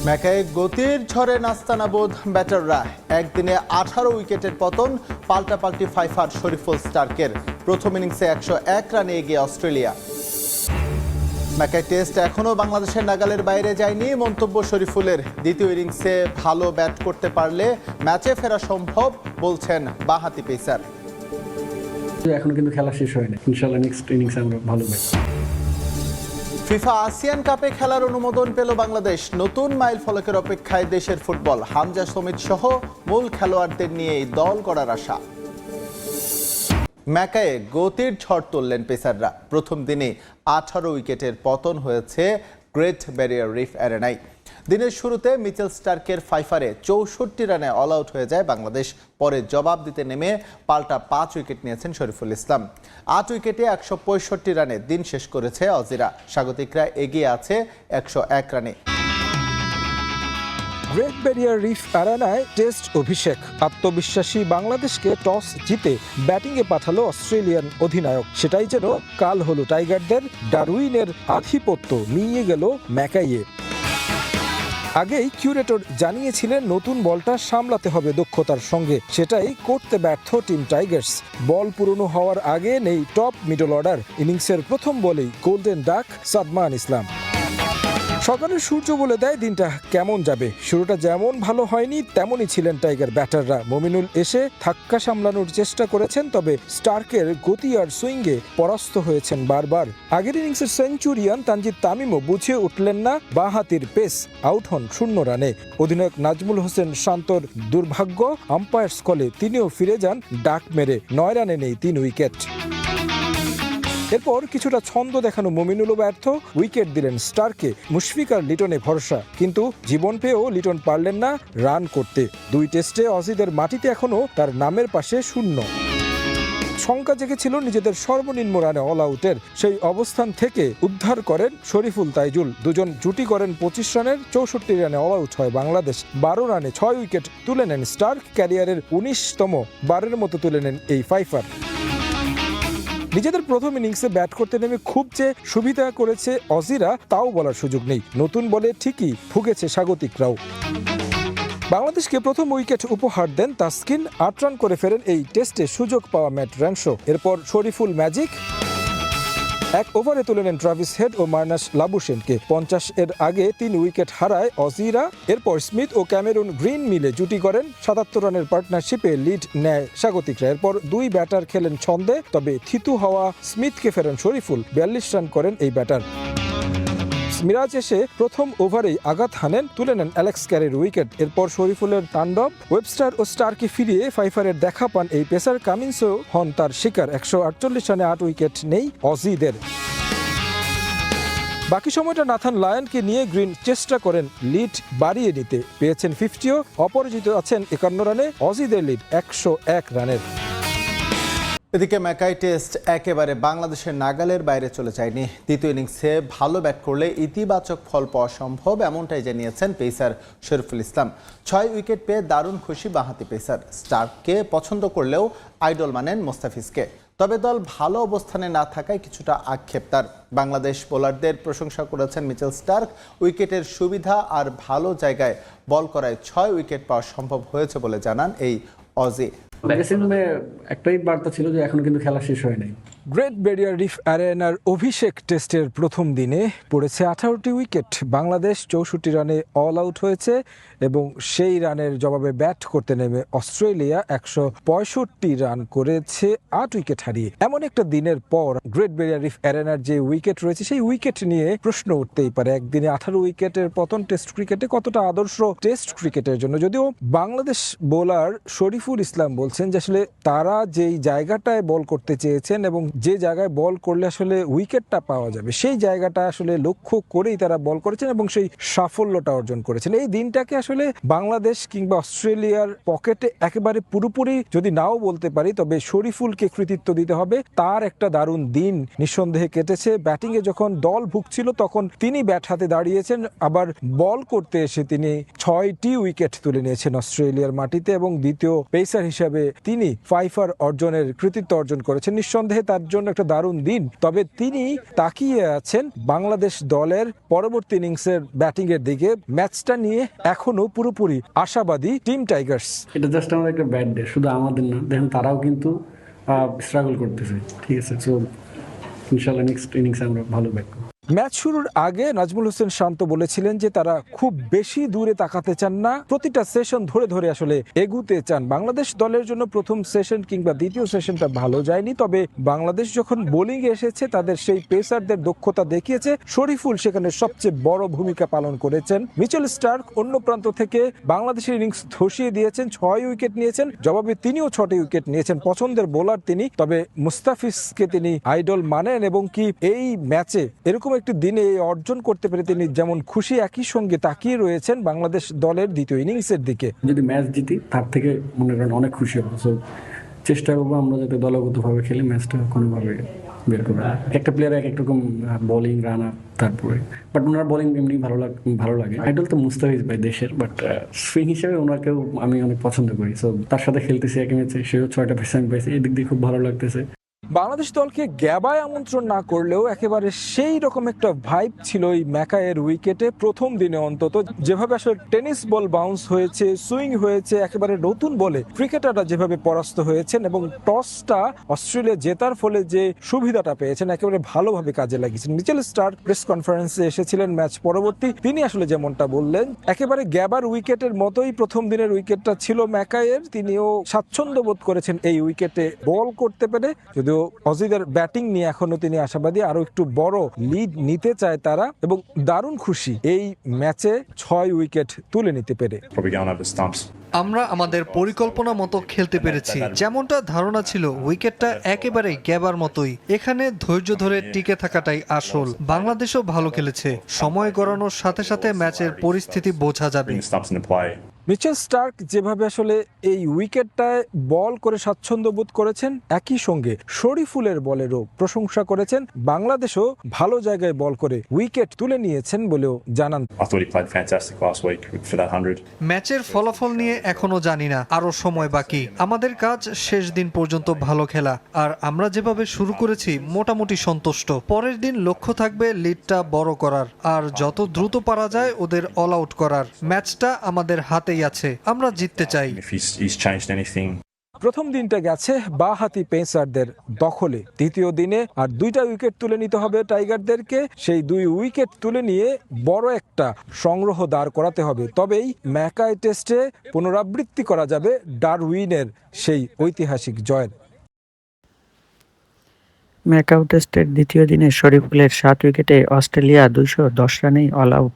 ম্যাকায় গতির ঝড়ে নাস্তানাবোধ ব্যাটাররা একদিনে 18 উইকেটের পতন, পাল্টাপাল্টি ফাইফার শরীফুল স্টার্কের। প্রথম ইনিংসে 101 রানে এগিয়ে অস্ট্রেলিয়া। ম্যাকাই টেস্ট এখনও বাংলাদেশের নাগালের বাইরে যায়নি, মন্তব্য শরীফুলের। দ্বিতীয় ইনিংসে ভালো ব্যাট করতে পারলে ম্যাচে ফেরা সম্ভব বলছেন বাঁহাতি পেসার। এখনো কিন্তু খেলা শেষ হয়নি, ইনশাআল্লাহ নেক্সট ইনিংসে আমরা ভালো ব্যাট। ফিফা আসিয়ান কাপে খেলার অনুমোদন পেল বাংলাদেশ। নতুন মাইল ফলকের অপেক্ষায় দেশের ফুটবল। হামজা সমিত সহ মূল খেলোয়াড়দের নিয়েই দল গড়ার আশা। ম্যাকায়ে গতির ঝড় তুললেন পেসাররা। প্রথম দিনে 18 উইকেটের পতন হয়েছে গ্রেট ব্যারিয়ার রিফ অ্যারেনায়। দিনের শুরুতে মিচেল স্টার্কের ফাইফারে 64 রানে অল আউট হয়ে যায় বাংলাদেশ। পরে জবাব দিতে নেমে পাল্টা 5 উইকেট নিয়েছেন শরীফুল ইসলাম। 8 উইকেটে 165 রানে দিন শেষ করেছে অজিরা। স্বাগতিকরা এগিয়ে আছে 101 রানে। গ্রেট ব্যারিয়ার রিফ অ্যারেনায় টেস্ট অভিষেক। আত্মবিশ্বাসী বাংলাদেশকে টস জিতে ব্যাটিংয়ে পাঠালো অস্ট্রেলিয়ান অধিনায়ক। সেটাই যেন কাল হলো টাইগারদের। ডারউইনের আধিপত্য মিইয়ে গেল ম্যাকাইয়ে। আগেই কিউরেটর জানিয়েছিলেন নতুন বলটা সামলাতে হবে দক্ষতার সঙ্গে। সেটাই করতে ব্যর্থ টিম টাইগার্স। বল পুরনো হওয়ার আগে নেই টপ মিডল অর্ডার। ইনিংসের প্রথম বলেই গোল্ডেন ডাক সাদমান ইসলাম। সকালের সূর্য বলে দেয় দিনটা কেমন যাবে। শুরুটা যেমন ভালো হয়নি তেমনই ছিলেন টাইগার ব্যাটাররা। মমিনুল এসে ধাক্কা সামলানোর চেষ্টা করেছেন, তবে স্টার্কের গতি আর সুইঙ্গে পরাস্ত হয়েছেন বারবার। আগের ইনিংসের সেঞ্চুরিয়ান তানজিদ তামিমও বুঝে উঠলেন না বাঁহাতির পেস। আউট হন 0 রানে। অধিনায়ক নাজমুল হোসেন শান্তর দুর্ভাগ্য, আম্পায়ার্স কলে তিনিও ফিরে যান ডাক মেরে। 9 রানে নেই 3 উইকেট। এরপর কিছুটা ছন্দ দেখানো মমিনুলও ব্যর্থ। উইকেট দিলেন স্টারকে। মুশফিক আর লিটনে ভরসা, কিন্তু জীবন পেয়েও লিটন পারলেন না রান করতে। 2 টেস্টে অজিদের মাটিতে এখনো তার নামের পাশে 0। শঙ্কা জেগেছিল নিজেদের সর্বনিম্ন রানে অল আউটের। সেই অবস্থান থেকে উদ্ধার করেন শরীফুল তাইজুল। দুজন জুটি করেন 25 রানের। 64 রানে অল আউট হয় বাংলাদেশ। 12 রানে 6 উইকেট তুলে নেন স্টার্ক। ক্যারিয়ারের 19তম বারের মতো তুলে নেন এই ফাইফার। নিজেদের প্রথম ইনিংসে ব্যাট করতে নেমে খুব যে সুবিধা করেছে অজিরা তাও বলার সুযোগ নেই। নতুন বলে ঠিকই ভুগেছে স্বাগতিকরাও। বাংলাদেশকে প্রথম উইকেট উপহার দেন তাসকিন। 8 রান করে ফেরেন এই টেস্টে সুযোগ পাওয়া ম্যাট র্যানশো। এরপর শরীফুল ম্যাজিক। 1 ওভারে তুলে নেন ট্রাভিস হেড ও মার্নাস লাবুশেনকে। 50 এর আগে 3 উইকেট হারায় অজিরা। এরপর স্মিথ ও ক্যামেরুন গ্রিন মিলে জুটি করেন। 77 রানের পার্টনারশিপে লিড নেয় স্বাগতিকরা। এরপর 2 ব্যাটার খেলেন ছন্দে, তবে থিতু হওয়া স্মিথকে ফেরেন শরীফুল। 42 রান করেন এই ব্যাটার। মিরাজ এসে প্রথম ওভারেই আঘাত হানেন, তুলে নেন অ্যালেক্স ক্যারির উইকেট। এরপর শরীফুলের তাণ্ডব। ওয়েবস্টার ও স্টারকে ফিরিয়ে ফাইফারের দেখা পান এই পেসার। কামিন্সও হন তার শিকার। 148 রানে 8 উইকেট নেই অজিদের। বাকি সময়টা নাথান লায়নকে নিয়ে গ্রিন চেষ্টা করেন লিড বাড়িয়ে নিতে। পেয়েছেন 50ও। অপরাজিত আছেন 51 রানে। অজিদের লিড 101 রানের। এদিকে ম্যাকাই টেস্ট একেবারে বাংলাদেশের নাগালের বাইরে চলে যায়নি। দ্বিতীয় ইনিংসে ভালো ব্যাট করলে ইতিবাচক ফল পাওয়া সম্ভব, এমনটাই জানিয়েছেন পেসার শরীফুল ইসলাম। 6 উইকেট পেয়ে দারুণ খুশি বাঁহাতি পেসার। স্টার্ককে পছন্দ করলেও আইডল মানেন মোস্তাফিজকে। তবে দল ভালো অবস্থানে না থাকায় কিছুটা আক্ষেপ তার। বাংলাদেশ বোলারদের প্রশংসা করেছেন মিচেল স্টার্ক। উইকেটের সুবিধা আর ভালো জায়গায় বল করায় 6 উইকেট পাওয়া সম্ভব হয়েছে বলে জানান এই অজি। একটাই বার্তা ছিল যে এখনো কিন্তু খেলা শেষ হয় নাই। গ্রেট ব্যারিয়ার রিফ অ্যারেনার অভিষেক টেস্টের প্রথম দিনে পড়েছে 18টি উইকেট। বাংলাদেশ 64 রানে অল আউট হয়েছে এবং সেই রানের জবাবে ব্যাট করতে নেমে অস্ট্রেলিয়া 165 রান করেছে 8 উইকেট হারিয়ে। এমন একটা দিনের পর গ্রেট ব্যারিয়ার রিফ অ্যারেনার যে উইকেট রয়েছে সেই উইকেট নিয়ে প্রশ্ন উঠতেই পারে। একদিনে 18 উইকেটের পতন টেস্ট ক্রিকেটে কতটা আদর্শ টেস্ট ক্রিকেটের জন্য। যদিও বাংলাদেশ বোলার শরীফুল ইসলাম বলছেন যে আসলে তারা যেই জায়গাটায় বল করতে চেয়েছেন এবং যে জায়গায় বল করলে আসলে উইকেটটা পাওয়া যাবে সেই জায়গাটা আসলে লক্ষ্য করেই তারা বল করেছেন এবং সেই সাফল্যটা অর্জন করেছেন। এই দিনটাকে আসলে বাংলাদেশ কিংবা অস্ট্রেলিয়ার পকেটে একেবারে পুরোপুরি যদি নাও বলতে পারি, তবে শরীফুলকে কৃতিত্ব দিতে হবে। তার একটা দারুণ দিন নিঃসন্দেহে কেটেছে। ব্যাটিংয়ে যখন দল ভুগছিল তখন তিনি ব্যাট হাতে দাঁড়িয়েছেন, আবার বল করতে এসে তিনি 6টি উইকেট তুলে নিয়েছেন অস্ট্রেলিয়ার মাটিতে এবং দ্বিতীয় পেসার হিসাবে তিনি ফাইফার অর্জনের কৃতিত্ব অর্জন করেছেন। নিঃসন্দেহে তার জন্য একটা দারুণ দিন, তবে তিনি তাকিয়ে আছেন বাংলাদেশ দলের পরবর্তী ইনিংসের ব্যাটিং এর দিকে। ম্যাচটা নিয়ে এখনো পুরোপুরি আশাবাদী টিম টাইগার্স। এটা জাস্ট আমাদের একটা ব্যাড ডে, শুধু আমাদের না, দেখেন তারাও কিন্তু স্ট্রাগল করতেছে, ঠিক আছে। সো ইনশাল্লাহ নেক্সট ইনিংসে আমরা ভালো ব্যাট করব। ম্যাচ শুরুর আগে নাজমুল হোসেন শান্ত বলেছিলেন যে তারা খুব বেশি দূরে তাকাতে চান না, প্রতিটা সেশন ধরে ধরে আসলে এগুতে চান। বাংলাদেশ দলের জন্য প্রথম সেশন কিংবা দ্বিতীয় সেশনটা ভালো যায়নি, তবে বাংলাদেশ যখন বোলিং এসেছে তাদের সেই পেসারদের দক্ষতা দেখিয়েছে। শরীফুল সেখানে সবচেয়ে বড় ভূমিকা পালন করেছেন। মিচেল স্টার্ক অন্য প্রান্ত থেকে বাংলাদেশের ইনিংস ধসিয়ে দিয়েছেন, 6 উইকেট নিয়েছেন, জবাবে তিনিও 6টি উইকেট নিয়েছেন। পছন্দের বোলার তিনি, তবে মুস্তাফিজকে তিনি আইডল মানেন এবং কি এই ম্যাচে এরকম একটি দিনে এই অর্জন করতে পেরে তিনি যেমন খুশি, একই সঙ্গে তাকিয়ে রয়েছেন বাংলাদেশ দলের দ্বিতীয় ইনিংসের দিকে। যদি ম্যাচ জিতি তার থেকে মনে করেন অনেক খুশি হবো। সো চেষ্টা করবো আমরা যাতে দলগতভাবে খেলে ম্যাচটা কোনোভাবে বের করবো। একটা প্লেয়ার এক রকম বোলিং রান আপ, তারপরে বাট ওনার বোলিং এমনি ভালো লাগে। আইডল তো মুস্তাফিজ ভাই দেশের, বাট সুইং হিসেবে ওনাকেও আমি অনেক পছন্দ করি। সো তার সাথে খেলতেছি একই ম্যাচে, সেও 6টা পেস আমি পাইছি, এই দিক দিয়ে খুব ভালো লাগতেছে। বাংলাদেশ দলকে গ্যাবায় আমন্ত্রণ না করলেও একেবারে সেই রকম একটা ভাইব ছিল এই ম্যাকাইয়ের উইকেটে প্রথম দিনে অন্তত। যেভাবে আসলে টেনিস বল বাউন্স হয়েছে, সুইং হয়েছে, একেবারে নতুন বলে ক্রিকেটাররা যেভাবে পরাস্ত হয়েছেন এবং টসটা অস্ট্রেলিয়া জেতার ফলে যে সুবিধাটা পেয়েছেন একেবারে ভালোভাবে কাজে লাগিয়েছেন। মিচেল স্টার্ক প্রেস কনফারেন্সে এসেছিলেন ম্যাচ পরবর্তী, তিনি আসলে যেমনটা বললেন একেবারে গ্যাবার উইকেটের মতোই প্রথম দিনের উইকেটটা ছিল ম্যাকাইয়ের। তিনিও স্বাচ্ছন্দ্য বোধ করেছেন এই উইকেটে বল করতে পেরে। যদিও অজিদের ব্যাটিং নিয়ে এখনো তিনি আশাবাদী, আরো একটু বড় লিড নিতে চায় তারা এবং দারুণ খুশি এই ম্যাচে 6 উইকেট তুলে নিতে পেরে। আমরা আমাদের পরিকল্পনা মতো খেলতে পেরেছি, যেমনটা ধারণা ছিল উইকেটটা একেবারে গ্যাবার মতোই। এখানে ধৈর্য ধরে টিকে থাকাটাই আসল। বাংলাদেশও ভালো খেলেছে, সময় গড়ানোর সাথে সাথে ম্যাচের পরিস্থিতি বোঝা যাবে। মিচেল স্টার্ক যেভাবে আসলে এই উইকেটটায় বল করে স্বাচ্ছন্দ্য বোধ করেছেন, একই সঙ্গে শরীফুলের বলেরও প্রশংসা করেছেন। বাংলাদেশও ভালো জায়গায় বল করে উইকেট তুলে নিয়েছেন বলেও জানান। ম্যাচের ফলাফল নিয়ে এখনো জানি না, আরো সময় বাকি। আমাদের কাজ শেষ দিন পর্যন্ত ভালো খেলা, আর আমরা যেভাবে শুরু করেছি মোটামুটি সন্তুষ্ট। পরের দিন লক্ষ্য থাকবে লিডটা বড় করার আর যত দ্রুত পারা যায় ওদের অল আউট করার। ম্যাচটা আমাদের হাতে আছে, আমরা জিততে চাই। প্রথম দিনটা গেছে বাঁহাতি পেসারদের দখলে, দ্বিতীয় দিনে আর 2টা উইকেট তুলে নিতে হবে টাইগারদেরকে। সেই 2 উইকেট তুলে নিয়ে বড় একটা সংগ্রহ দাঁড় করাতে হবে, তবেই ম্যাকাই টেস্টে পুনরাবৃত্তি করা যাবে ডারউইনের সেই ঐতিহাসিক জয়ের। ম্যাকাও টেস্টের দ্বিতীয় দিনে শরীফুলের 7 উইকেটে অস্ট্রেলিয়া 210 রানেই অল আউট।